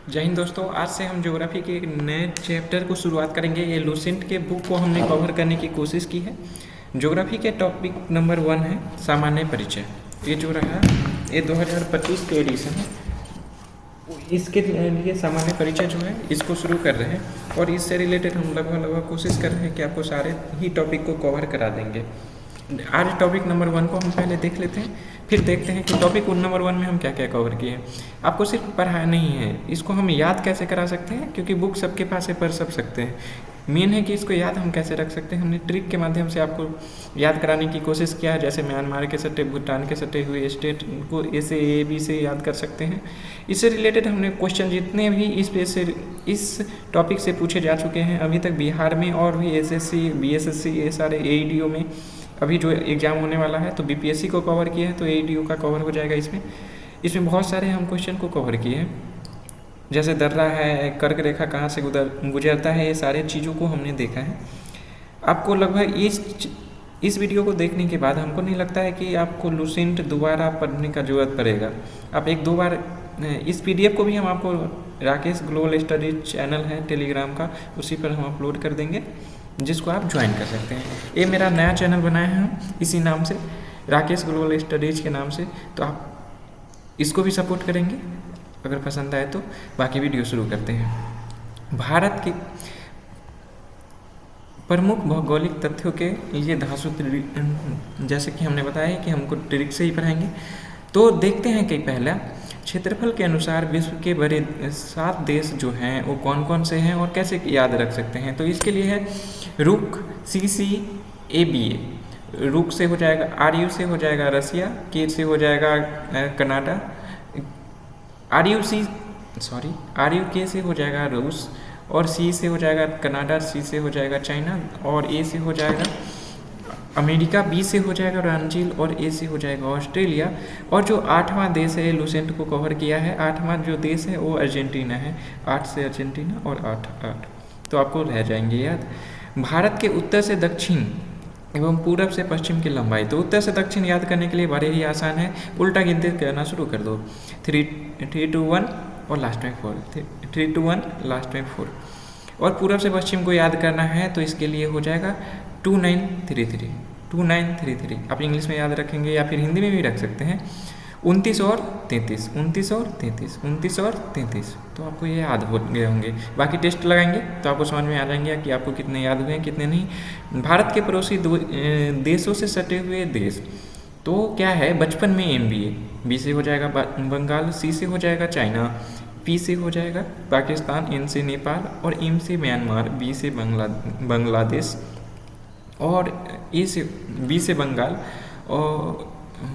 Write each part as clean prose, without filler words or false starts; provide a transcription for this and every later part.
जय हिंद दोस्तों। आज से हम ज्योग्राफी के एक नए चैप्टर को शुरुआत करेंगे। ये लूसेंट के बुक को हमने कवर करने की कोशिश की है। ज्योग्राफी के टॉपिक नंबर 1 है सामान्य परिचय। ये जो रहा ये 2025 के एडिशन है। इसके लिए सामान्य परिचय जो है इसको शुरू कर रहे हैं और इससे रिलेटेड हम लगभग कोशिश कर रहे हैं कि आपको सारे ही टॉपिक को कवर करा देंगे। आज टॉपिक नंबर 1 को हम पहले देख लेते हैं, फिर देखते हैं कि टॉपिक नंबर 1 में हम क्या क्या कवर किए हैं। आपको सिर्फ पढ़ाया नहीं है, इसको हम याद कैसे करा सकते हैं, क्योंकि बुक सबके पास है, पढ़ सब सकते हैं। मेन है कि इसको याद हम कैसे रख सकते हैं। हमने ट्रिक के माध्यम से आपको याद कराने की कोशिश किया है, जैसे म्यांमार के सट्टे, भूटान के सट्टे हुए स्टेट को ऐसे ए बी से याद कर सकते हैं। इससे रिलेटेड हमने क्वेश्चन जितने भी इस टॉपिक से पूछे जा चुके हैं अभी तक बिहार में, और भी एसएससी, बीएसएससी, ये सारे एईडीओ में अभी जो एग्ज़ाम होने वाला है, तो बीपीएससी को कवर किया है तो एईडीओ का कवर हो जाएगा। इसमें बहुत सारे हम क्वेश्चन को कवर किए हैं, जैसे दर्रा है, कर्क रेखा कहाँ से गुजरता है, ये सारे चीज़ों को हमने देखा है। आपको लगभग इस वीडियो को देखने के बाद हमको नहीं लगता है कि आपको लूसेंट दोबारा पढ़ने का ज़रूरत पड़ेगा। आप एक दो बार इस पीडीएफ को भी हम आपको राकेश ग्लोबल स्टडीज चैनल है टेलीग्राम का, उसी पर हम अपलोड कर देंगे, जिसको आप ज्वाइन कर सकते हैं। ये मेरा नया चैनल बनाया है हम इसी नाम से, राकेश ग्लोबल स्टडीज के नाम से, तो आप इसको भी सपोर्ट करेंगे अगर पसंद आए तो। बाकी वीडियो शुरू करते हैं। भारत के प्रमुख भौगोलिक तथ्यों के लिए धांसू, जैसे कि हमने बताया कि हमको ट्रिक से ही पढ़ाएंगे, तो देखते हैं कि पहला क्षेत्रफल के अनुसार विश्व के बड़े 7 देश जो हैं वो कौन कौन से हैं और कैसे याद रख सकते हैं। तो इसके लिए है रुक, CCABA। रुक से हो जाएगा, RU से हो जाएगा रसिया, के से हो जाएगा कनाडा, RUK से हो जाएगा रूस, और C से हो जाएगा कनाडा, C से हो जाएगा चाइना, और A से हो जाएगा अमेरिका, B से हो जाएगा ब्राज़ील, और A से हो जाएगा ऑस्ट्रेलिया। और जो 8वां देश है लूसेंट को कवर किया है, 8वां जो देश है वो अर्जेंटीना है। 8 से अर्जेंटीना और 8 तो आपको रह जाएंगे याद। भारत के उत्तर से दक्षिण एवं पूरब से पश्चिम की लंबाई, तो उत्तर से दक्षिण याद करने के लिए बड़े ही आसान है, उल्टा गिनती करना शुरू कर दो। 3 2 1 और लास्ट में 4, 3 2 1 लास्ट में 4। और पूरब से पश्चिम को याद करना है तो इसके लिए हो जाएगा 2933, 2933। आप इंग्लिश में याद रखेंगे या फिर हिंदी में भी रख सकते हैं। 29 और 33, 29 और 33, 29 और 33, तो आपको ये याद हो गए होंगे। बाकी टेस्ट लगाएंगे तो आपको समझ में आ जाएंगे कि आपको कितने याद हुए हैं कितने नहीं। भारत के पड़ोसी देशों से सटे हुए देश, तो क्या है, बचपन में MBA, B से हो जाएगा बंगाल, C से हो जाएगा चाइना, P से हो जाएगा पाकिस्तान, N से नेपाल, और M से म्यांमार, B से बांग्लादेश, और B से बंगाल, और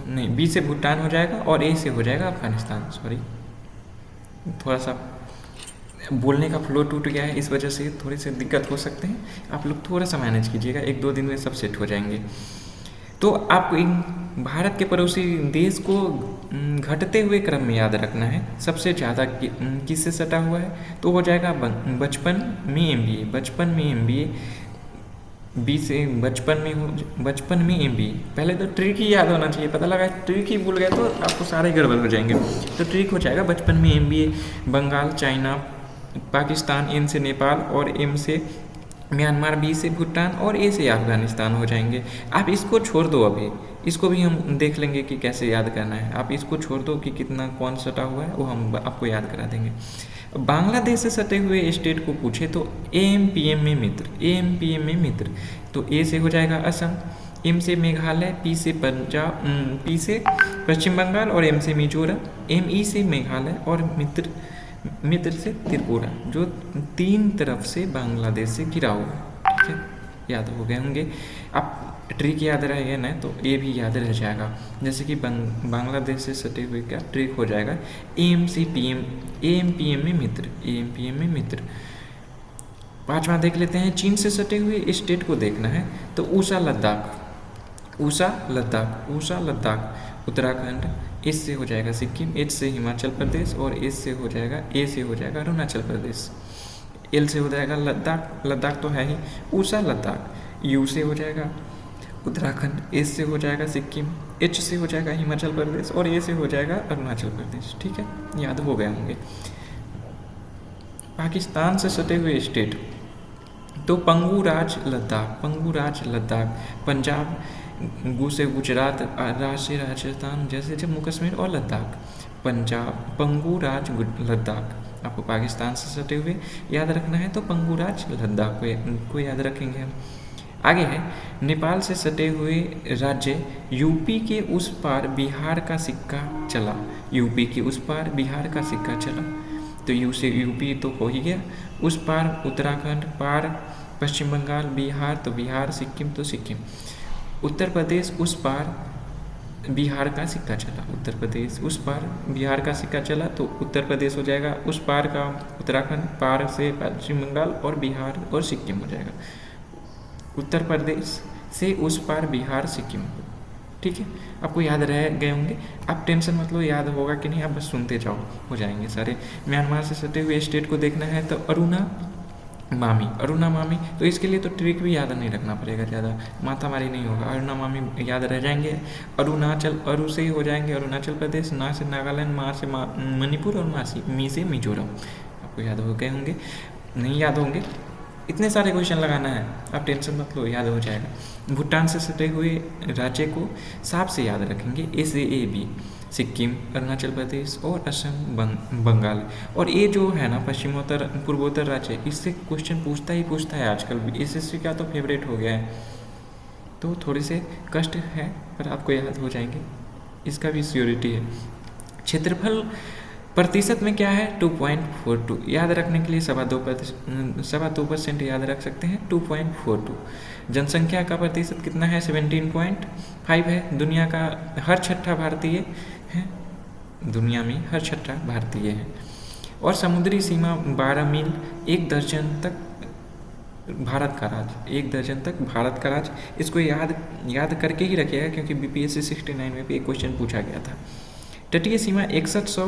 नहीं, B से भूटान हो जाएगा, और A से हो जाएगा अफगानिस्तान। सॉरी, थोड़ा सा बोलने का फ्लो टूट गया है, इस वजह से थोड़ी सी दिक्कत हो सकते हैं। आप लोग थोड़ा सा मैनेज कीजिएगा, 1-2 दिन में सब सेट हो जाएंगे। तो आपको इन भारत के पड़ोसी देश को घटते हुए क्रम में याद रखना है। सबसे ज़्यादा किससे सटा हुआ है, तो हो जाएगा बचपन में MBA, बचपन में MBA, B से बचपन में MBA। पहले तो ट्रिक ही याद होना चाहिए, पता लगा ट्रिक ही भूल गए तो आपको सारे गड़बड़ हो जाएंगे। तो ट्रिक हो जाएगा बचपन में MBA, Bengal, China, Pakistan, N से नेपाल, और M से म्यांमार, B से भूटान, और A से अफगानिस्तान हो जाएंगे। आप इसको छोड़ दो, अभी इसको भी हम देख लेंगे कि कैसे याद करना है। आप इसको छोड़ दो कि कितना कौन सटा हुआ है, वो हम आपको याद करा देंगे। बांग्लादेश से सटे हुए स्टेट को पूछे तो AMPM में मित्र, AMPM में मित्र, तो A से हो जाएगा असम, M से मेघालय, P से पंजाब, P से पश्चिम बंगाल, और M से मिजोरम, ME से मेघालय, और मित्र से त्रिपुरा, जो 3 तरफ से बांग्लादेश से घिरा हुआ है। ठीक है, याद हो गए होंगे। आप ट्रिक याद रहेगा ना तो ये भी याद रह जाएगा। जैसे कि बांग्लादेश से सटे हुए का ट्रिक हो जाएगा AMPM में मित्र, AMPM में मित्र। 5वां देख लेते हैं, चीन से सटे हुए स्टेट को देखना है तो ऊषा लद्दाख, उत्तराखंड, S से हो जाएगा सिक्किम, H से हिमाचल प्रदेश, और A से हो जाएगा अरुणाचल प्रदेश, L से हो जाएगा लद्दाख तो है ही, ऊषा लद्दाख। U से हो जाएगा उत्तराखंड, S से हो जाएगा सिक्किम, H से हो जाएगा हिमाचल प्रदेश, और A से हो जाएगा अरुणाचल प्रदेश। ठीक है, याद हो गए होंगे। पाकिस्तान से सटे हुए स्टेट, तो पंगू राज लद्दाख, पंजाब से गुजरात, राष्ट्रीय राजस्थान जैसे जम्मू कश्मीर और लद्दाख, पंजाब पंगू राज लद्दाख। आपको पाकिस्तान से सटे हुए याद रखना है तो पंगू राज लद्दाख को याद रखेंगे हम। आगे है नेपाल से सटे हुए राज्य, यूपी के उस पार बिहार का सिक्का चला, यूपी के उस पार बिहार का सिक्का चला, तो यू से यूपी तो हो ही गया, उस पार उत्तराखंड, पार पश्चिम बंगाल, बिहार तो बिहार, सिक्किम तो सिक्किम, उत्तर प्रदेश उस पार बिहार का सिक्का चला, उत्तर प्रदेश उस पार बिहार का सिक्का चला, तो उत्तर प्रदेश हो जाएगा, उस पार का उत्तराखंड, पार से पश्चिम बंगाल और बिहार और सिक्किम हो जाएगा, उत्तर प्रदेश से उस पार बिहार सिक्किम। ठीक है, आपको याद रह गए होंगे, आप टेंशन मत लो, याद होगा कि नहीं, आप बस सुनते जाओ, हो जाएंगे सारे। म्यांमार से सटे हुए स्टेट को देखना है तो अरुणा मामी, तो इसके लिए तो ट्रिक भी याद नहीं रखना पड़ेगा, ज़्यादा माथामारी नहीं होगा, अरुणा मामी याद रह जाएंगे। अरुणाचल, अरु से ही हो जाएंगे अरुणाचल प्रदेश, ना से नागालैंड, मा से मणिपुर और मी से मिजोरम। आपको याद हो गए होंगे, नहीं याद होंगे, इतने सारे क्वेश्चन लगाना है, आप टेंशन मत लो, याद हो जाएगा। भूटान से सटे हुए राज्य को साफ से याद रखेंगे, SAAB, सिक्किम, अरुणाचल प्रदेश और असम, बंगाल। और ये जो है ना पश्चिमोत्तर पूर्वोत्तर राज्य, इससे क्वेश्चन पूछता है आजकल, SSC का तो फेवरेट हो गया है, तो थोड़े से कष्ट है पर आपको याद हो जाएंगे, इसका भी श्योरिटी है। क्षेत्रफल प्रतिशत में क्या है 2.42, याद रखने के लिए 2.25% याद रख सकते हैं, 2.42। जनसंख्या का प्रतिशत कितना है 17.5 है, दुनिया का हर छठा भारतीय है, दुनिया में हर छठा भारतीय है। और समुद्री सीमा 12 मील, 1 दर्जन तक भारत का राज्य, 1 दर्जन तक भारत का राज्य, इसको याद करके ही रखिएगा क्योंकि BPSC 69 में भी एक क्वेश्चन पूछा गया था। तटीय सीमा 6100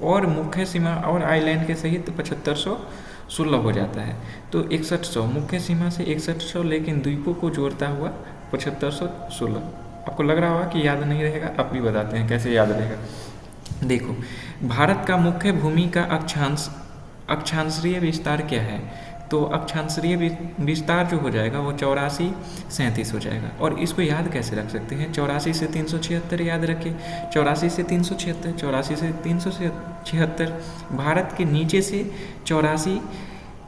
और मुख्य सीमा और आइलैंड के सहित 7516 हो जाता है, तो 6100 मुख्य सीमा से 6100, लेकिन द्वीपों को जोड़ता हुआ 7516। आपको लग रहा होगा कि याद नहीं रहेगा, अब भी बताते हैं कैसे याद रहेगा। देखो, भारत का मुख्य भूमि का अक्षांशीय विस्तार क्या है, तो अक्षांशीय विस्तार जो हो जाएगा वो 8437 हो जाएगा। और इसको याद कैसे रख सकते हैं, 84 से 376 याद रखिए, 84 से 376, भारत के नीचे से 84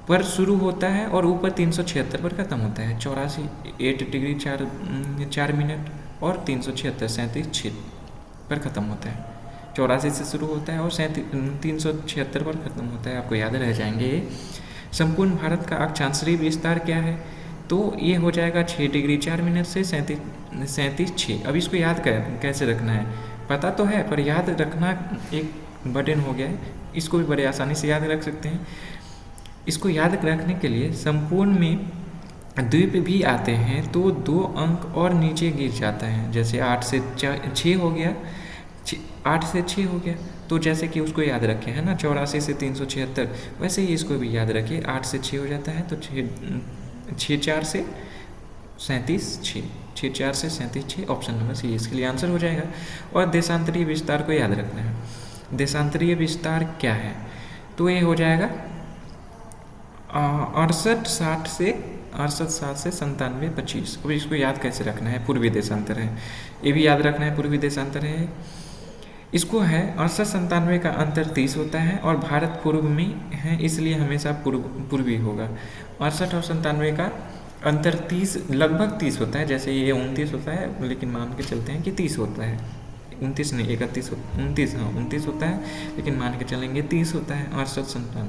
पर शुरू होता है और ऊपर 376 पर खत्म होता है। 84 8 डिग्री 4 मिनट और 376 37 पर खत्म होता है। 84 से शुरू होता है और 376 पर खत्म होता है, आपको याद रह जाएंगे। संपूर्ण भारत का अक्षांशीय विस्तार क्या है, तो ये हो जाएगा 6 डिग्री 4 मिनट से 37.6। अब इसको याद कैसे रखना है पता तो है, पर याद रखना एक बर्डन हो गया है, इसको भी बड़े आसानी से याद रख सकते हैं। इसको याद रखने के लिए संपूर्ण में द्वीप भी आते हैं तो 2 अंक और नीचे गिर जाता है, जैसे 8 से 6 हो गया, 8 से 6 हो गया, तो जैसे कि उसको याद रखें है ना, 84 से 376, वैसे ही इसको भी याद रखिए, 8 से 6 हो जाता है तो 6 4 से 37.6 ऑप्शन नंबर सी इसके लिए आंसर हो जाएगा। और देशांतरीय विस्तार को याद रखना है, देशांतरीय विस्तार क्या है, तो ये हो जाएगा 68 से 97.25। अब इसको याद कैसे रखना है, पूर्वी देशांतर है, ये भी याद रखना है, पूर्वी देशांतर है। इसको है 68-97 का अंतर 30 होता है और भारत पूर्व में है इसलिए हमेशा पूर्वी होगा। 68 और 97 का अंतर 30 लगभग 30 होता है, जैसे ये 29 होता है लेकिन मान के चलते हैं कि 30 होता है, 29 नहीं 29 होता है लेकिन मान के चलेंगे 30 होता है। 68-97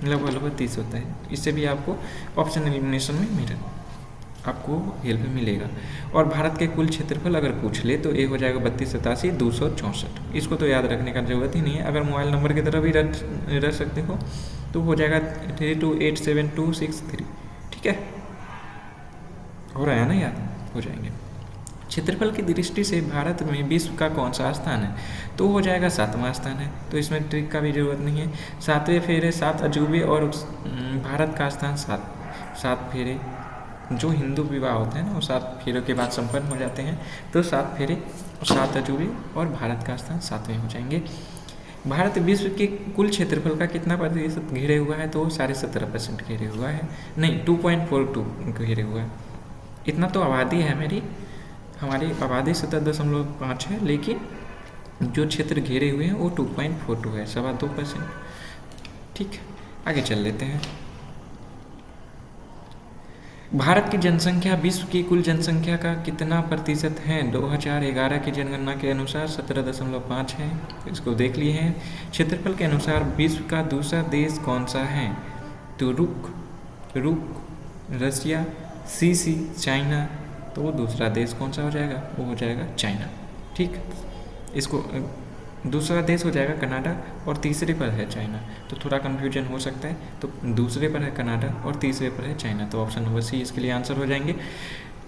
लगभग 30 होता है, इससे भी आपको ऑप्शन एलिमिनेशन में आपको हेल्प मिलेगा। और भारत के कुल क्षेत्रफल अगर पूछ ले तो ये हो जाएगा 3287,264। इसको तो याद रखने का जरूरत ही नहीं है, अगर मोबाइल नंबर की तरह भी रख सकते हो तो हो जाएगा 3287,263। ठीक है, हो रहा है ना, याद हो जाएंगे। क्षेत्रफल की दृष्टि से भारत में विश्व का कौन सा स्थान है, तो हो जाएगा 7वां स्थान है, तो इसमें ट्रिक का भी जरूरत नहीं है। 7वें फेरे 7 अजूबे और भारत का स्थान 7 फेरे, जो हिंदू विवाह होते हैं ना वो 7 फेरों के बाद संपन्न हो जाते हैं, तो 7 फेरे 7 अजूबे और भारत का स्थान 7वें हो जाएंगे। भारत विश्व के कुल क्षेत्रफल का कितना प्रतिशत घेरे हुआ है? तो 17.5% घेरे हुआ है, नहीं 2.42 घेरे हुआ है। इतना तो आबादी है हमारी आबादी 17.5 है, लेकिन जो क्षेत्र घेरे हुए हैं वो 2.42 है, 2.25%। ठीक, आगे चल लेते हैं। भारत की जनसंख्या विश्व की कुल जनसंख्या का कितना प्रतिशत है? 2011 की जनगणना के अनुसार 17.5 है, इसको देख लिए हैं। क्षेत्रफल के अनुसार विश्व का दूसरा देश कौन सा है? तो रुक रसिया, सी चाइना। तो दूसरा देश कौन सा हो जाएगा? वो हो जाएगा चाइना। ठीक, इसको दूसरा देश हो जाएगा कनाडा और तीसरे पर है चाइना, तो थोड़ा कन्फ्यूजन हो सकता है। तो दूसरे पर है कनाडा और तीसरे पर है चाइना, तो ऑप्शन नंबर सी इसके लिए आंसर हो जाएंगे।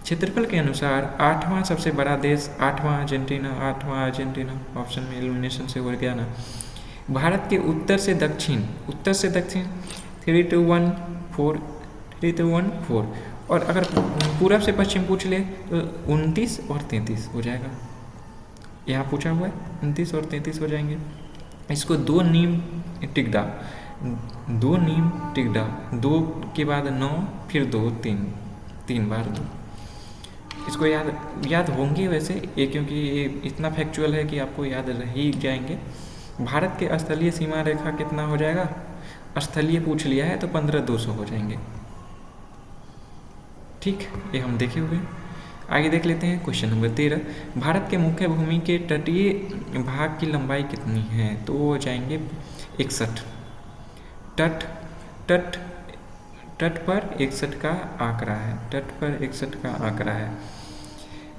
क्षेत्रफल के अनुसार 8वां सबसे बड़ा देश, 8वां अर्जेंटीना, ऑप्शन में एलिमिनेशन से हो गया ना। भारत के उत्तर से दक्षिण 3 to 1 4, और अगर पूरब से पश्चिम पूछ ले तो 29 और 33 हो जाएगा। यहाँ पूछा हुआ है 29 और 33 हो जाएंगे। इसको 2 नीम टिक डाल, 2 के बाद 9, फिर 2, 3 बार 2। इसको याद होंगे वैसे ये, क्योंकि ये इतना फैक्चुअल है कि आपको याद रह ही जाएंगे। भारत के स्थलीय सीमा रेखा कितना हो जाएगा? स्थलीय पूछ लिया है तो 15,200 हो जाएंगे। ठीक, ये हम देखे हुए हैं। आगे देख लेते हैं क्वेश्चन नंबर 13। भारत के मुख्य भूमि के तटीय भाग की लंबाई कितनी है? तो वो हो जाएंगे 61। तट पर 61 का आंकड़ा है,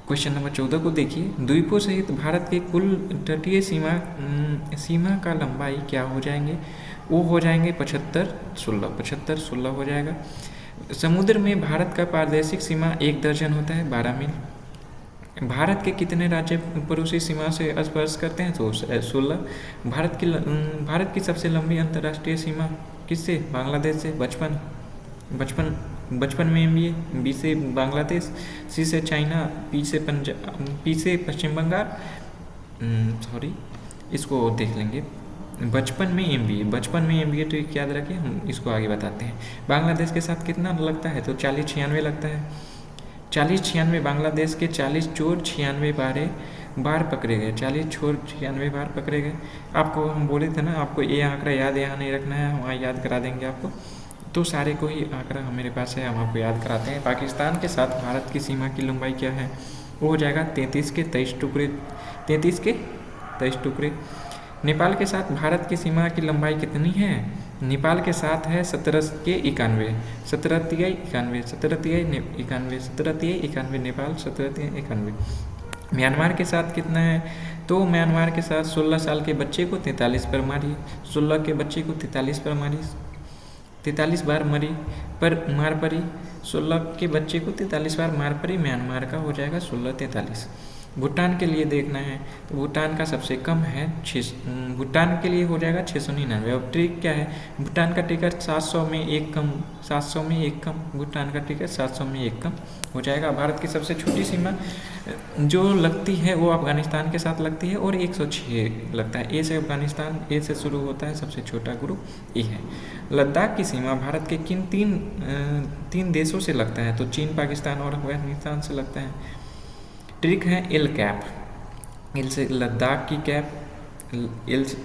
क्वेश्चन नंबर 14 को देखिए। द्वीपों सहित भारत के कुल तटीय सीमा का लंबाई क्या हो जाएंगे? वो हो जाएंगे 75-16 हो जाएगा। समुद्र में भारत का पारदेशिक सीमा 1 दर्जन होता है, 12 मील। भारत के कितने राज्य पड़ोसी सीमा से स्पर्श करते हैं? तो 16। भारत की सबसे लंबी अंतर्राष्ट्रीय सीमा किससे? बांग्लादेश से। बचपन में MBA, B से बांग्लादेश, C से चाइना, P से पश्चिम बंगाल। इसको देख लेंगे। बचपन में MBA तो याद रखें, हम इसको आगे बताते हैं। बांग्लादेश के साथ कितना लगता है? तो 40-96 लगता है। 40-96 बांग्लादेश के 40 चोर 96 बार पकड़े गए, 40 चोर 96 बार पकड़े गए। आपको हम बोले थे ना, आपको ये आंकड़ा याद यहाँ नहीं रखना है, वहाँ याद करा देंगे आपको। तो सारे को ही आंकड़ा मेरे पास है, हम आपको याद कराते हैं। पाकिस्तान के साथ भारत की सीमा की लंबाई क्या है? वो हो जाएगा 33 के 23 टुकड़े। नेपाल के साथ भारत की सीमा की लंबाई कितनी है? नेपाल के साथ है 17 के 91, 17 नेपाल 17 म्यांमार के साथ कितना है? तो म्यांमार के साथ 16 साल के बच्चे को 43 पर मारिए, 16 के बच्चे को 43 पर मारिए, 43 बार मार पड़ी, 16 के बच्चे को 43 बार मार पड़ी। म्यांमार का हो जाएगा 16-43। भूटान के लिए देखना है तो भूटान का सबसे कम है भूटान के लिए हो जाएगा 699। अब ट्रिक क्या है? भूटान का टिकट 700 में एक कम, भूटान का टिकट 700 में एक कम हो जाएगा। भारत की सबसे छोटी सीमा जो लगती है वो अफगानिस्तान के साथ लगती है और 106 लगता है। ए से अफगानिस्तान, ए से शुरू होता है, सबसे छोटा ग्रुप ए है। लद्दाख की सीमा भारत के किन तीन देशों से लगता है? तो चीन, पाकिस्तान और अफगानिस्तान से लगता है। ट्रिक है एल कैप, एल से लद्दाख की कैप,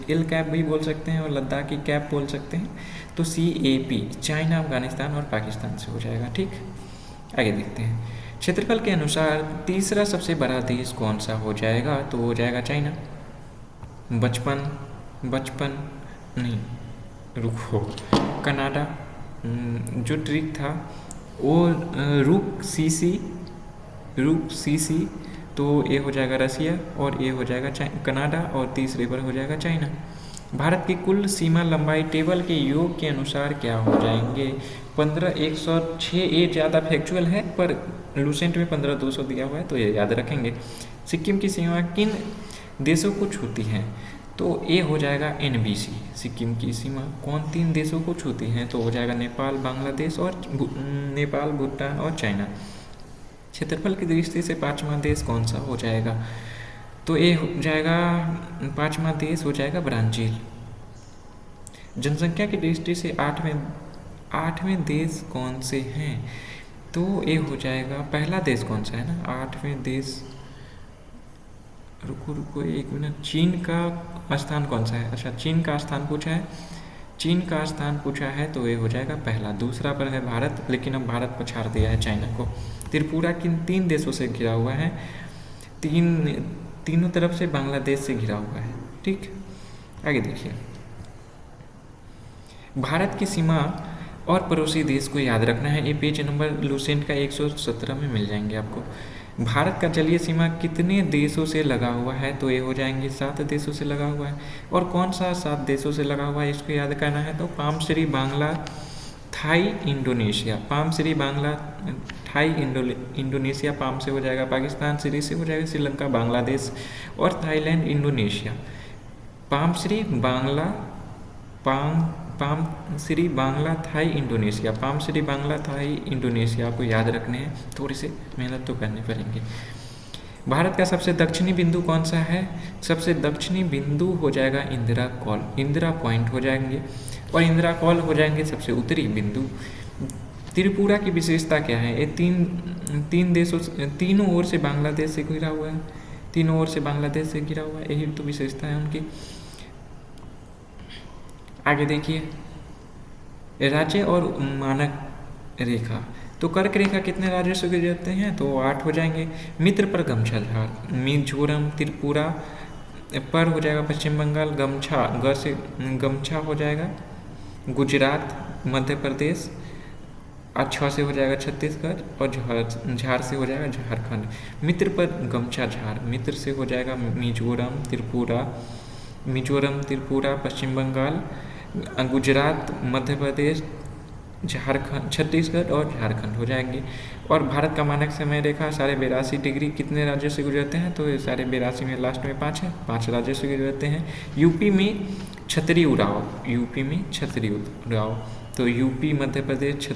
एल कैप भी बोल सकते हैं और लद्दाख की कैप बोल सकते हैं। तो CAP चाइना, अफगानिस्तान और पाकिस्तान से हो जाएगा। ठीक, आगे देखते हैं। क्षेत्रफल के अनुसार तीसरा सबसे बड़ा देश कौन सा हो जाएगा? तो हो जाएगा चाइना। कनाडा। जो ट्रिक था वो रुक CC, तो ये हो जाएगा रसिया और ये हो जाएगा कनाडा और तीसरे पर हो जाएगा चाइना। भारत की कुल सीमा लंबाई टेबल के योग के अनुसार क्या हो जाएंगे? 15,106। ये ज़्यादा फैक्चुअल है पर लूसेंट में 15,200 दिया हुआ है तो ये याद रखेंगे। सिक्किम की सीमा किन देशों को छूती है? तो ये हो जाएगा NBC। सिक्किम की सीमा कौन 3 देशों को छूती है? तो हो जाएगा नेपाल, बांग्लादेश और भूटान और चाइना। क्षेत्रफल की दृष्टि से 5वां देश कौन सा हो जाएगा? तो ये हो जाएगा, पाँचवा देश हो जाएगा ब्राज़ील। जनसंख्या की दृष्टि से आठवें देश कौन से हैं, तो ये हो जाएगा, पहला देश कौन सा है ना, आठवें देश, रुको एक मिनट, चीन का स्थान कौन सा है? अच्छा, चीन का स्थान पूछा है, चीन का स्थान पूछा है तो ये हो जाएगा पहला। दूसरा पर है भारत, लेकिन अब भारत को छाड़ दिया है चाइना को। त्रिपुरा किन 3 देशों से घिरा हुआ है? तीनों तरफ से बांग्लादेश से घिरा हुआ है। ठीक, आगे देखिए, भारत की सीमा और पड़ोसी देश को याद रखना है। ये पेज नंबर लूसेंट का 117 में मिल जाएंगे आपको। भारत का जलीय सीमा कितने देशों से लगा हुआ है, तो ये हो जाएंगे 7 देशों से लगा हुआ है। और कौन सा 7 देशों से लगा हुआ है इसको याद करना है, तो पामश्री, बांग्ला, थाई, इंडोनेशिया। पामश्री, बांग्ला, थाई, इंडोनेशिया। पाम से हो जाएगा पाकिस्तान, श्री से हो जाएगा श्रीलंका, बांग्लादेश और थाईलैंड, इंडोनेशिया। पामश्री, बांग्ला, पाम श्री, बांग्ला, थाई, इंडोनेशिया। पाम श्री, बांग्ला, थाई, इंडोनेशिया आपको याद रखने हैं, थोड़ी सी मेहनत तो करनी पड़ेंगे। भारत का सबसे दक्षिणी बिंदु कौन सा है? सबसे दक्षिणी बिंदु हो जाएगा इंदिरा कॉल, इंदिरा पॉइंट हो जाएंगे, और इंदिरा कॉल हो जाएंगे सबसे उत्तरी बिंदु। त्रिपुरा की विशेषता क्या है? ये तीन देशों, तीनों ओर से बांग्लादेश से घिरा हुआ है, तीनों ओर से बांग्लादेश से घिरा हुआ है, यही तो विशेषता है उनकी। आगे देखिए, राज्य और मानक रेखा, तो कर्क रेखा कितने राज्यों से गुजरते हैं, तो 8 हो जाएंगे। मित्र पर गमछा झार, मिजोरम, त्रिपुरा पर हो जाएगा पश्चिम बंगाल, गमछा, ग से गमछा हो जाएगा गुजरात, मध्य प्रदेश, अच्छा से हो जाएगा छत्तीसगढ़, और झार से हो जाएगा झारखंड। मित्र पर गमछा झार, मित्र से हो जाएगा मिजोरम, त्रिपुरा, पश्चिम बंगाल, गुजरात, मध्य प्रदेश, झारखंड, छत्तीसगढ़ और झारखंड हो जाएंगे। और भारत का मानक समय रेखा 82.5 डिग्री कितने राज्यों से गुजरते हैं, तो 82.5 में लास्ट में 5 है, 5 राज्यों से गुजरते हैं। यूपी में छतरी उड़ाओ, यूपी में छतरी उड़ाओ, तो यूपी, मध्य प्रदेश,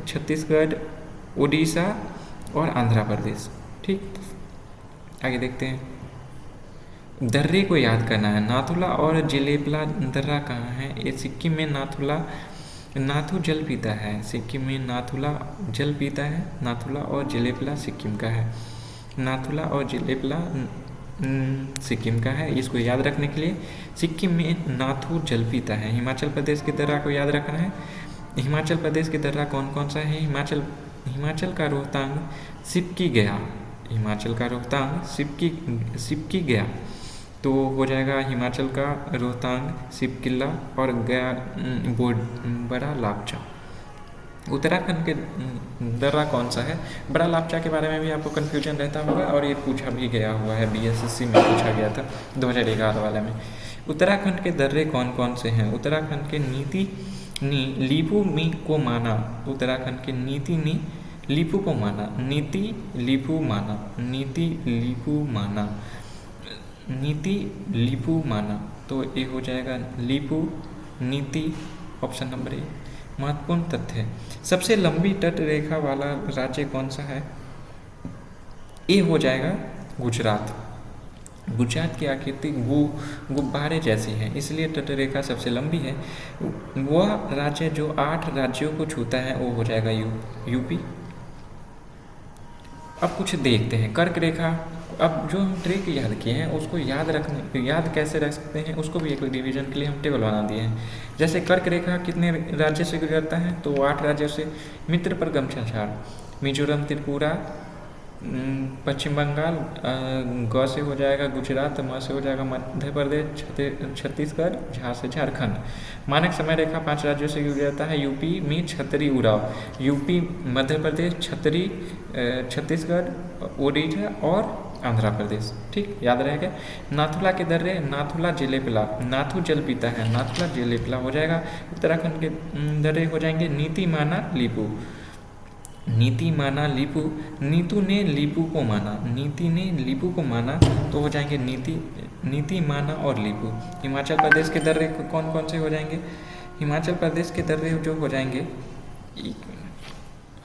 छत्तीसगढ़, उड़ीसा और आंध्र प्रदेश। ठीक, आगे देखते हैं, दर्रे को याद करना है। नाथुला और जिलेपला दर्रा कहाँ है? ये सिक्किम में नाथू जल पीता है, सिक्किम में नाथुला जल पीता है। नाथुला और जिलेपला सिक्किम का है, नाथुला और जिलेपला सिक्किम का है। इसको याद रखने के लिए सिक्किम में नाथू जल पीता है। हिमाचल प्रदेश के दर्रा को याद रखना है। हिमाचल प्रदेश के दर्रा कौन कौन सा है? हिमाचल का रोहतांग, सिपकी गया, हिमाचल का रोहतांग, सिपकी गया, तो हो जाएगा हिमाचल का रोहतांग, सिपकिला और गया बड़ा लापचा। उत्तराखंड के दर्रा कौन सा है? बड़ा लापचा के बारे में भी आपको कन्फ्यूजन रहता होगा, और ये पूछा भी गया हुआ है, BSSC में पूछा गया था 2011 वाले में। उत्तराखंड के दर्रे कौन कौन से हैं? उत्तराखंड के नीति नी लीपू मी को माना, उत्तराखंड के नीति नी लीपू को माना, नीति लीपू माना, नीति लीपू माना, तो ये हो जाएगा लीपू, नीति, ऑप्शन नंबर ए। महत्वपूर्ण तथ्य, सबसे लंबी तट रेखा वाला राज्य कौन सा है? ये हो जाएगा गुजरात। गुजरात की आकृति गुब्बारे जैसी है, इसलिए तट रेखा सबसे लंबी है। वह राज्य जो 8 राज्यों को छूता है वो हो जाएगा यूपी। अब कुछ देखते हैं, कर्क रेखा। अब जो हम ट्रिक याद किए हैं उसको याद कैसे रख सकते हैं, उसको भी एक रिवीजन के लिए हम टेबल बना दिए हैं। जैसे कर्क रेखा कितने राज्य से गुजरता है, तो 8 राज्यों से। मित्र पर गमछा झाड़, मिजोरम, त्रिपुरा, पश्चिम बंगाल, ग से हो जाएगा गुजरात, म से हो जाएगा मध्य प्रदेश, छत्तीसगढ़, झा से झारखंड। मानक समय रेखा 5 राज्यों से गुजरता है। यूपी में छतरी उड़ाव, यूपी, मध्य प्रदेश, छत्तीसगढ़, ओडिशा और आंध्र प्रदेश। ठीक, याद रहेगा। नाथुला के दर्रे, नाथुला जिलेपला, नाथू जल पीता है, नाथुला जिलेपला हो जाएगा। उत्तराखंड के दर्रे हो जाएंगे नीति माना लीपू, नीति माना लीपू, नीतू ने लीपू को माना, नीति ने लीपू को माना, तो हो जाएंगे नीति माना और लीपू। हिमाचल प्रदेश के दर्रे कौन कौन से हो जाएंगे? हिमाचल प्रदेश के दर्रे जो हो जाएंगे,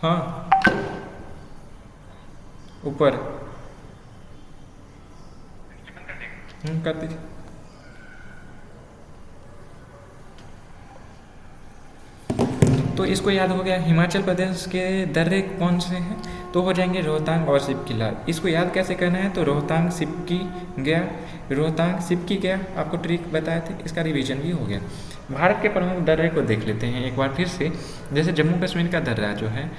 हाँ ऊपर कर दीजिए। तो इसको याद हो गया। हिमाचल प्रदेश के दर्रे कौन से हैं? तो हो जाएंगे रोहतांग और सिपकिला। इसको याद कैसे करना है? तो रोहतांग सिपकी गया, रोहतांग सिपकी गया, आपको ट्रिक बताए थे, इसका रिवीजन भी हो गया। भारत के प्रमुख दर्रे को देख लेते हैं एक बार फिर से। जैसे जम्मू कश्मीर का दर्रा जो है,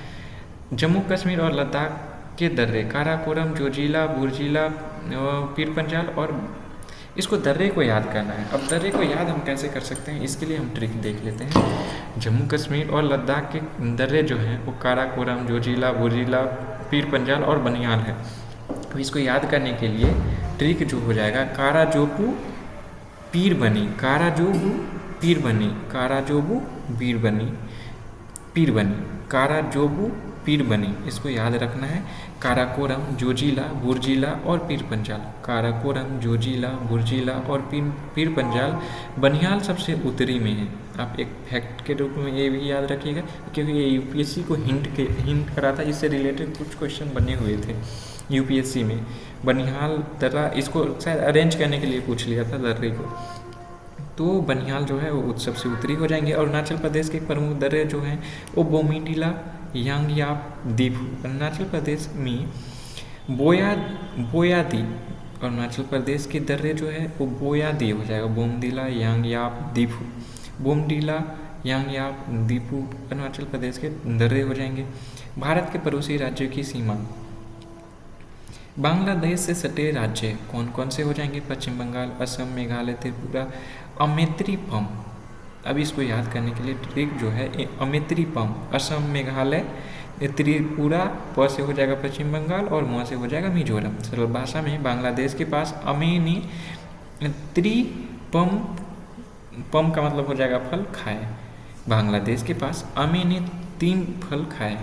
जम्मू कश्मीर और लद्दाख के दर्रे काराकोरम, जोजिला, बुर्जिला, पीर पंजाल, और इसको दर्रे को याद करना है। अब दर्रे को याद हम कैसे कर सकते हैं, इसके लिए हम ट्रिक देख लेते हैं। जम्मू कश्मीर और लद्दाख के दर्रे जो हैं वो काराकोरम, जोजिला, बुर्जिला, पीर पंजाल और बनियाल है। तो इसको याद करने के लिए ट्रिक जो हो जाएगा, काराजोबू पीर बनी, काराजोबू पीर बनी, काराजोबू पीर बनी, पीर बनी, काराजोबू पीर बनी, इसको याद रखना है। काराकोरम, जोजिला, बुर्जिला और पीर पंजाल, काराकोरम, जोजिला, बुर्जिला और पीर पंजाल। बनिहाल सबसे उत्तरी में है। आप एक फैक्ट के रूप में ये भी याद रखिएगा, क्योंकि ये यूपीएससी को हिंट करा था, इससे रिलेटेड कुछ क्वेश्चन बने हुए थे यूपीएससी में। बनिहाल दर्रा, इसको शायद अरेंज करने के लिए पूछ लिया था दर्रे को। तो बनिहाल जो है वो सबसे उत्तरी हो जाएंगे। अरुणाचल प्रदेश के प्रमुख दर्रे जो हैं वो बोमीटिला, यांगयाप, दीफू। अरुणाचल प्रदेश में बोयादी, अरुणाचल प्रदेश के दर्रे जो है वो बोयादी हो जाएगा। बोमडिला, यांगयाप, दीफू, बोमडिला, यांगयाप, दीफू अरुणाचल प्रदेश के दर्रे हो जाएंगे। भारत के पड़ोसी राज्यों की सीमा, बांग्लादेश से सटे राज्य कौन कौन से हो जाएंगे? पश्चिम बंगाल, असम, मेघालय, त्रिपुरा, अमेत्रीपम। अब इसको याद करने के लिए ट्रिक जो है, अमेत्रीपम, असम, मेघालय, त्रिपुरा, प से हो जाएगा पश्चिम बंगाल और म से हो जाएगा मिजोरम। सरल भाषा में बांग्लादेश के पास अमेनी त्रिपम, पम का मतलब हो जाएगा फल खाए। बांग्लादेश के पास अमेनी 3 फल खाए।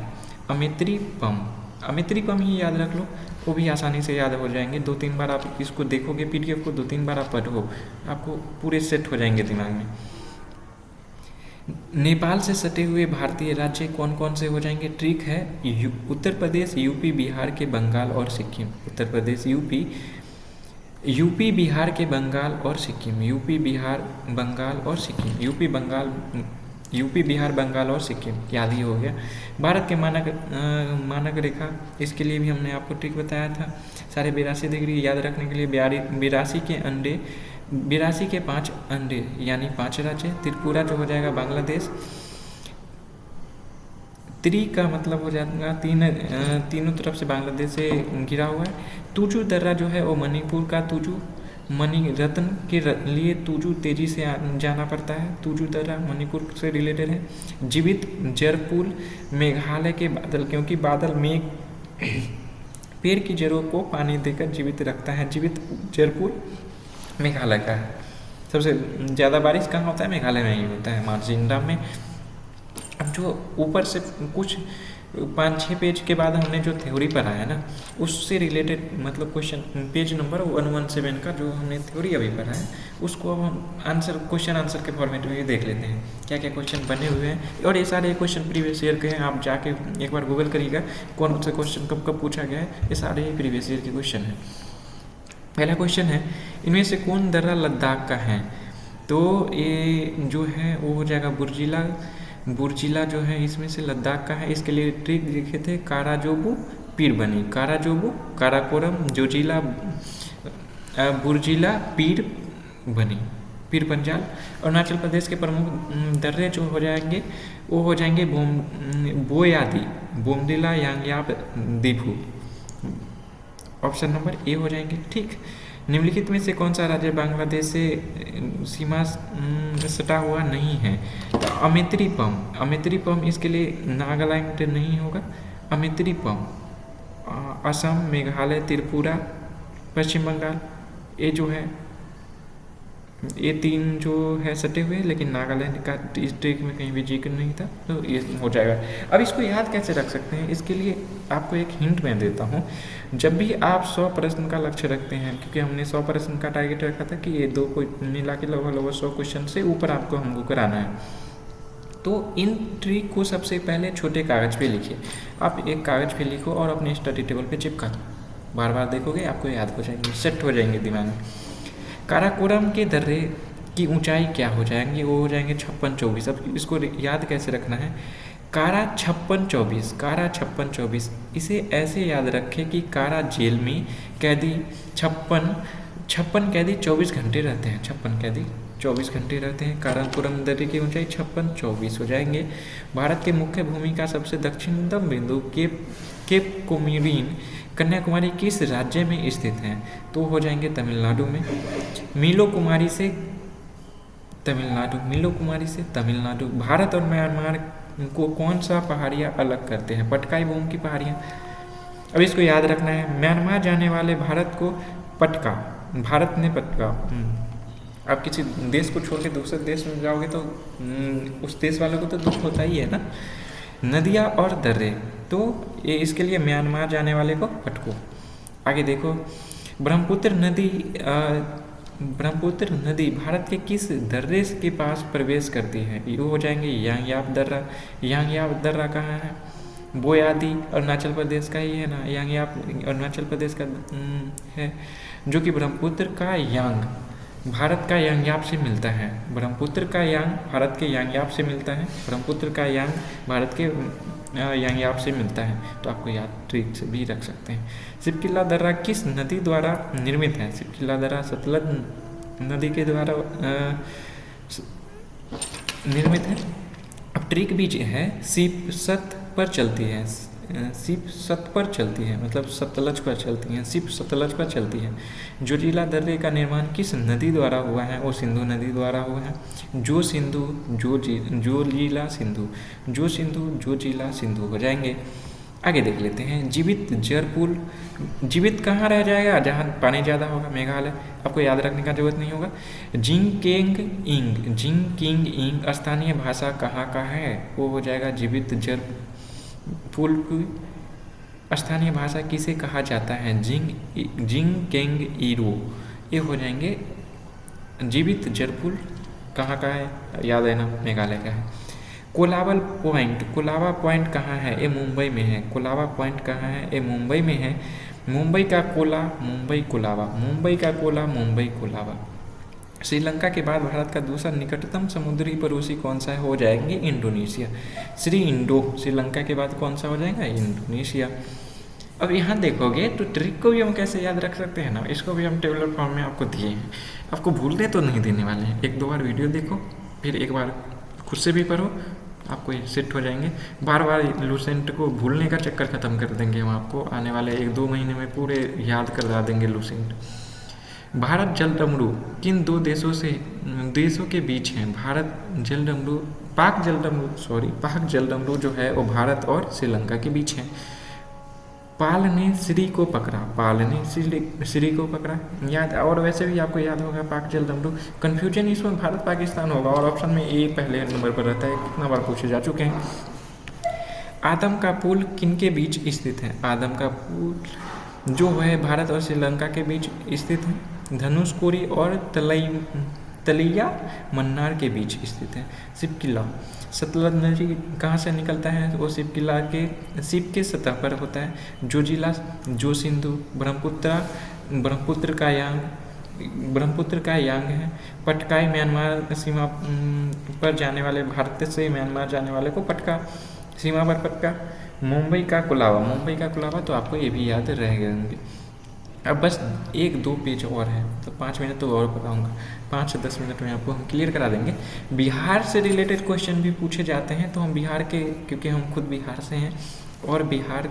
अमेत्रीपम, अमेत्रीपम ही याद रख लो, वो भी आसानी से याद हो जाएंगे। 2-3 बार आप इसको देखोगे, पीडीएफ को 2-3 बार आप पढ़ो, आपको पूरे सेट हो जाएंगे दिमाग में। नेपाल से सटे हुए भारतीय राज्य कौन कौन से हो जाएंगे? ट्रिक है, उत्तर प्रदेश, यूपी, बिहार के बंगाल और सिक्किम। उत्तर प्रदेश, यूपी, बिहार के बंगाल और सिक्किम, यूपी, बिहार, बंगाल और सिक्किम, यूपी, बिहार, बंगाल और सिक्किम, याद ही हो गया। भारत के मानक रेखा, इसके लिए भी हमने आपको ट्रिक बताया था। सारे 82 डिग्री याद रखने के लिए 82 के 5 अंडे यानी 5 राज्य। त्रिपुरा जो हो जाएगा बांग्लादेश, त्रि का मतलब हो जाएगा तीनों तरफ से बांग्लादेश से घिरा हुआ है। तुजू दर्रा जो है वो मणिपुर का तुजू, मणि रत्न के लिए तुजू तेजी से जाना पड़ता है। तुजू दर्रा मणिपुर से रिलेटेड है। जीवित जरपुल, मेघालय के बादल, क्योंकि बादल मेघ पेड़ की जड़ों को पानी देकर जीवित रखता है। जीवित जरपुल मेघालय का है। सबसे ज़्यादा बारिश कहाँ होता है? मेघालय में ही होता है, मार्जिनराम में। अब जो ऊपर से कुछ 5-6 पेज के बाद हमने जो थ्योरी पढ़ा है ना, उससे रिलेटेड मतलब क्वेश्चन, पेज नंबर 117 का जो हमने थ्योरी अभी पढ़ा है, उसको अब हम क्वेश्चन आंसर के फॉर्मेट में भी देख लेते हैं क्या क्या क्वेश्चन बने हुए हैं। और ये सारे क्वेश्चन प्रीवियस ईयर के हैं, आप जाके एक बार गूगल करिएगा कौन सा क्वेश्चन कब कब पूछा गया है। ये सारे ही प्रीवियस ईयर के क्वेश्चन हैं। पहला क्वेश्चन है, इनमें से कौन दर्रा लद्दाख का है? तो ये जो है वो हो जाएगा बुर्जिला जो है इसमें से लद्दाख का है। इसके लिए ट्रिक लिखे थे, काराजोबू पीर बनी, काराजोबू, काराकोरम, जोजिला, बुर्जिला, पीर बनी, पीर पंजाल। अरुणाचल प्रदेश के प्रमुख दर्रे जो हो जाएंगे वो हो जाएंगे Boyadi, Bomdila, Yangyap, Diphu. Option number A हो जाएंगे। ठीक, निम्नलिखित में से कौन सा राज्य बांग्लादेश से सीमा सटा हुआ नहीं है? तो अमेत्रीपम इसके लिए नागालैंड नहीं होगा। अमेत्रीपम असम, मेघालय, त्रिपुरा, पश्चिम बंगाल, ये जो है ये 3 जो है सटे हुए, लेकिन नागालैंड का इस ट्रिक में कहीं भी जिक्र नहीं था, तो ये हो जाएगा। अब इसको याद कैसे रख सकते हैं? इसके लिए आपको एक हिंट मैं देता हूँ। जब भी आप 100 प्रश्न का लक्ष्य रखते हैं, क्योंकि हमने 100 प्रश्न का टारगेट रखा था कि ये 2 को मिला के लगभग 100 क्वेश्चन से ऊपर आपको हमको कराना है, तो इन ट्रिक को सबसे पहले छोटे कागज़ पे लिखिए। आप एक कागज़ पे लिखो और अपने स्टडी टेबल पे चिपका दो। बार बार देखोगे आपको याद हो जाएंगे, सेट हो जाएंगे दिमाग में। काराकोरम के दर्रे की ऊंचाई क्या हो जाएंगी? वो हो जाएंगे 56-24। अब इसको याद कैसे रखना है? कारा 56-24, इसे ऐसे याद रखें कि कारा जेल में कैदी 56 कैदी 24 घंटे रहते हैं। 56 कैदी 24 घंटे रहते हैं। काराकोरम दर्रे की ऊंचाई 56-24 हो जाएंगे। भारत के मुख्य भूमि का सबसे दक्षिणतम बिंदु केप कोमोरिन कन्याकुमारी किस राज्य में स्थित है? तो हो जाएंगे तमिलनाडु में। मीलो कुमारी से तमिलनाडु। भारत और म्यांमार को कौन सा पहाड़ियाँ अलग करते हैं? पटकाई बोम की पहाड़ियाँ। अब इसको याद रखना है, म्यांमार जाने वाले भारत ने पटका। आप किसी देश को छोड़ के दूसरे देश में जाओगे तो उस देश वालों को तो दुख होता ही है ना। नदियाँ और दर्रे, तो ये इसके लिए म्यांमार जाने वाले को पटको। आगे देखो, ब्रह्मपुत्र नदी भारत के किस दर्रे के पास प्रवेश करती है? ये हो जाएंगे यांगयाप दर्रा कहाँ है? बोयादी अरुणाचल प्रदेश का ही है ना। यांगयाप अरुणाचल प्रदेश का है, जो कि ब्रह्मपुत्र का यांग भारत का यांगयाप से मिलता है। ब्रह्मपुत्र का यांग भारत के यांगयाप से मिलता है। ब्रह्मपुत्र का यांग भारत के यांगयाप से मिलता है, तो आपको याद ट्रिक से भी रख सकते हैं। सिपकिला दर्रा किस नदी द्वारा निर्मित है? सिपकिला दर्रा सतलज नदी के द्वारा निर्मित है। अब ट्रिक भी है, सीप सत पर चलती है। सीप सत पर चलती है मतलब सतलज पर चलती हैं। सीप सतलज पर चलती है। जोजिला दर्रे का निर्माण किस नदी द्वारा हुआ है? वो सिंधु नदी द्वारा हुआ है। जोजिला सिंधु हो जाएंगे। आगे देख लेते हैं, जीवित कहाँ रह जाएगा? जहाँ पानी ज़्यादा होगा, मेघालय। आपको याद रखने का जरूरत नहीं होगा। जिंग किंग इंग स्थानीय भाषा कहाँ का है? वो हो जाएगा जीवित जरपुल की स्थानीय भाषा किसे कहा जाता है? जिंग केंग ईरो, ये हो जाएंगे। जीवित जरपुल कहाँ का है? याद है ना, मेघालय का है। कोलाबा पॉइंट कहाँ है? ये मुंबई में है। कोलाबा पॉइंट कहाँ है? ये मुंबई में है। मुंबई का कोला, मुंबई कोलाबा। श्रीलंका के बाद भारत का दूसरा निकटतम समुद्री पड़ोसी कौन सा है? हो जाएंगे इंडोनेशिया। श्रीलंका के बाद कौन सा हो जाएगा? इंडोनेशिया। अब यहाँ देखोगे तो ट्रिक को भी हम कैसे याद रख सकते हैं ना, इसको भी हम टेबलर फॉर्म में आपको दिए हैं। आपको भूलने तो नहीं देने वाले हैं। 1-2 बार वीडियो देखो, फिर एक बार खुद से भी पढ़ो, आपको सेट हो जाएंगे। बार लूसेंट को भूलने का चक्कर खत्म कर देंगे हम। आपको आने वाले 1-2 महीने में पूरे याद करवा देंगे लूसेंट। भारत जलडमरू किन 2 देशों के बीच हैं? पाक जलडमरू जो है वो भारत और श्रीलंका के बीच है। पाल ने श्री को पकड़ा, याद। और वैसे भी आपको याद होगा पाक जलडमरू। कन्फ्यूजन इसमें भारत पाकिस्तान होगा और ऑप्शन में ए पहले नंबर पर रहता है। कितना बार पूछे जा चुके हैं। आदम का पुल किनके बीच स्थित है? आदम का पुल जो है भारत और श्रीलंका के बीच स्थित है। धनुषकोडी और तलैया मन्नार के बीच स्थित है। सिपकिला सतलज नदी कहाँ से निकलता है? वो सिपकिला के सिप के सतह पर होता है। जोजिला सिंधु ब्रह्मपुत्र का यांग है। पटकाई म्यांमार सीमा पर जाने वाले, भारत से म्यांमार जाने वाले को पटका, सीमा पर पटका। मुंबई का कुलाबा, तो आपको ये भी याद रहेंगे। अब बस 1-2 पेज और है, तो 5 मिनट तो और बताऊंगा। 5 से 10 मिनट में आपको हम क्लियर करा देंगे। बिहार से रिलेटेड क्वेश्चन भी पूछे जाते हैं, तो हम बिहार के, क्योंकि हम खुद बिहार से हैं और बिहार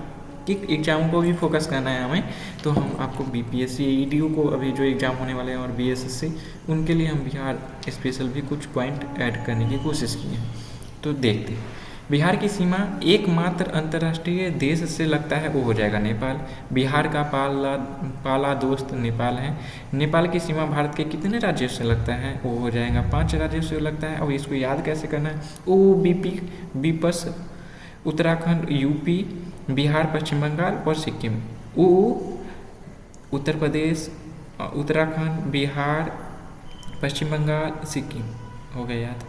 के एग्जाम को भी फोकस करना है हमें, तो हम आपको BPSC EDU को अभी जो एग्ज़ाम होने वाले हैं और BSSC, उनके लिए हम बिहार स्पेशल भी कुछ पॉइंट ऐड करने की कोशिश की है। तो देखते हैं, बिहार की सीमा एकमात्र अंतर्राष्ट्रीय देश से लगता है, वो हो जाएगा नेपाल। बिहार का पाला दोस्त नेपाल है। नेपाल की सीमा भारत के कितने राज्यों से लगता है? वो हो जाएगा 5 राज्यों से लगता है। अब इसको याद कैसे करना है? बीपस उत्तराखंड, UP, बिहार, पश्चिम बंगाल और सिक्किम। उत्तर प्रदेश, उत्तराखंड, बिहार, पश्चिम बंगाल, सिक्किम। हो गया याद।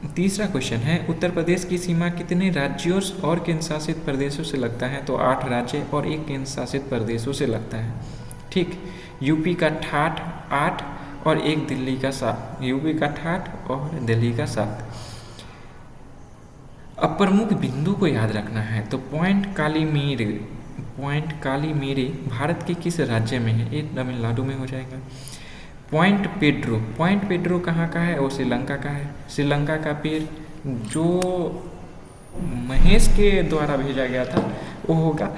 तीसरा क्वेश्चन है, उत्तर प्रदेश की सीमा कितने राज्यों और केंद्र शासित प्रदेशों से लगता है? तो 8 राज्य और 1 केंद्र शासित प्रदेशों से लगता है। ठीक। UP का ठाठ 8 और एक दिल्ली का 7, यूपी का 8 और दिल्ली का 7। अब प्रमुख बिंदु को याद रखना है, तो पॉइंट कालीमेरे भारत के किस राज्य में है? ये तमिलनाडु में हो जाएगा। पॉइंट पेड्रो कहाँ का है? वो श्रीलंका का है। श्रीलंका का पेड़ जो महेश के द्वारा भेजा गया था वो होगा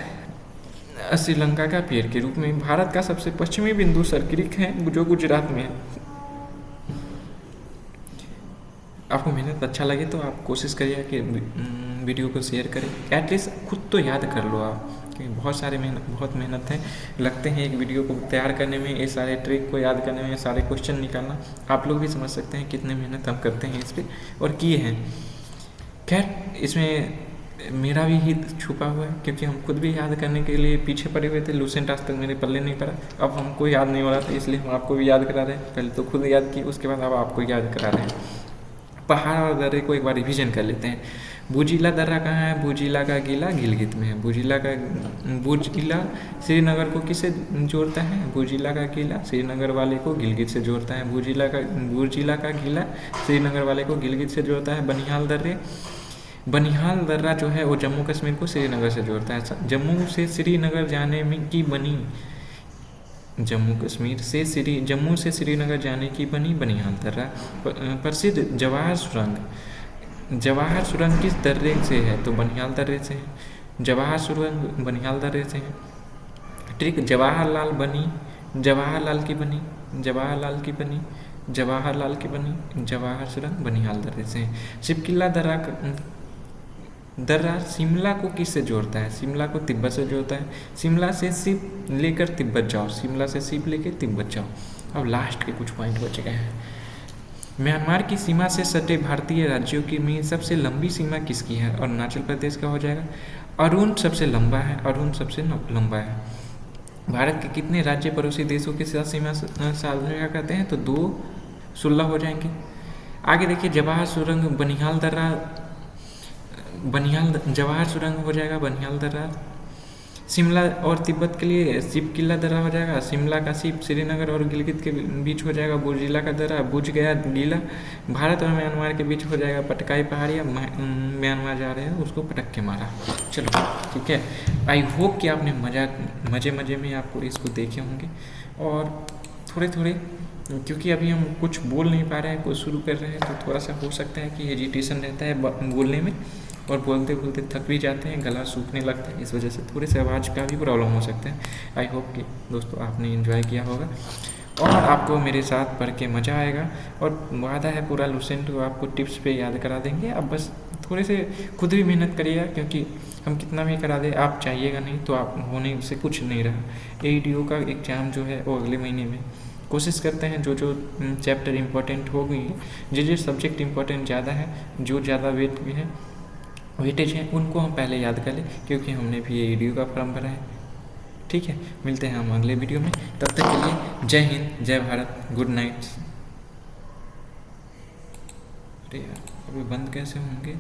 श्रीलंका का पेड़ के रूप में। भारत का सबसे पश्चिमी बिंदु सर्किरिक है जो गुजरात में है। आपको मेहनत अच्छा लगे तो आप कोशिश करिए कि वीडियो को शेयर करें, एटलीस्ट खुद तो याद कर लो आप, क्योंकि बहुत मेहनत है लगते हैं एक वीडियो को तैयार करने में, ये सारे ट्रिक को याद करने में, सारे क्वेश्चन निकालना। आप लोग भी समझ सकते हैं कितने मेहनत हम करते हैं इस पर और किए हैं। खैर इसमें मेरा भी हित छुपा हुआ है, क्योंकि हम खुद भी याद करने के लिए पीछे पड़े हुए थे। लूसेंट आज तक मेरे पल्ले नहीं पड़ा, अब हमको याद नहीं हो रहा था, इसलिए हम आपको भी याद करा रहे हैं। पहले तो खुद याद किए, उसके बाद अब आपको याद करा रहे हैं। पहाड़ और दर्रे को एक बार रिवीजन कर लेते हैं। बुजिला दर्रा कहाँ है? बुजिला का किला गिलगित में है। बुजिला श्रीनगर को किससे जोड़ता है? बुजिला का किला श्रीनगर वाले को गिलगित से जोड़ता है। बुजिला का किला श्रीनगर वाले को गिलगित से जोड़ता है। बनिहाल दर्रा जो है वो जम्मू कश्मीर को श्रीनगर से जोड़ता है। जम्मू से श्रीनगर जाने में की बनी जम्मू से श्रीनगर जाने की बनी बनिहाल दर्रा। प्रसिद्ध जवाहर सुरंग किस दर्रे से है? तो बनिहाल दर्रे से है। जवाहर सुरंग बनिहाल दर्रे से है। ठीक, जवाहरलाल की बनी जवाहर सुरंग बनिहाल दर्रे से है। शिवकिला दर्रा शिमला को किससे जोड़ता है? शिमला को तिब्बत से जोड़ता है। शिमला से शिप लेकर तिब्बत जाओ। अब लास्ट के कुछ पॉइंट बच गए हैं। म्यांमार की सीमा से सटे भारतीय राज्यों की में सबसे लंबी सीमा किसकी है? अरुणाचल प्रदेश का हो जाएगा। अरुण सबसे लंबा है। भारत के कितने राज्य पड़ोसी देशों के साथ सीमा साझा करते हैं? तो 16 हो जाएंगे। आगे देखिए, जवाहर सुरंग हो जाएगा बनिहाल दर्रा। शिमला और तिब्बत के लिए शिवकिला दर्रा हो जाएगा। शिमला का शिव श्रीनगर और गिलगित के बीच हो जाएगा बुजिला का दर्रा। बुझ गया गीला। भारत और म्यांमार के बीच हो जाएगा पटकाई पहाड़ियाँ। म्यांमार जा रहे हैं उसको पटक के मारा। चलो ठीक है, आई होप कि आपने मज़े में आपको इसको देखे होंगे। और थोड़े क्योंकि अभी हम कुछ बोल नहीं पा रहे हैं, कुछ शुरू कर रहे हैं, तो थोड़ा सा हो सकता है कि हेजिटेशन रहता है बोलने में, और बोलते थक भी जाते हैं, गला सूखने लगता है, इस वजह से थोड़े से आवाज़ का भी प्रॉब्लम हो सकता है। आई होप कि दोस्तों आपने एंजॉय किया होगा और आपको मेरे साथ पढ़ के मज़ा आएगा। और वादा है पूरा लूसेंट आपको टिप्स पे याद करा देंगे। आप बस थोड़े से खुद भी मेहनत करिएगा, क्योंकि हम कितना भी करा दे आप चाहिएगा नहीं तो आप होने से कुछ नहीं रहा। AEDO का एग्ज़ाम जो है वो अगले महीने में। कोशिश करते हैं जो चैप्टर इम्पोर्टेंट हो गई है, जो सब्जेक्ट इम्पोर्टेंट ज़्यादा है, जो ज़्यादा वेटेज है, उनको हम पहले याद कर लें, क्योंकि हमने भी AEDO का फॉर्म भरा है। ठीक है, मिलते हैं हम अगले वीडियो में। तब तक के लिए जय हिंद, जय भारत, गुड नाइट। अरे यार अभी बंद कैसे होंगे?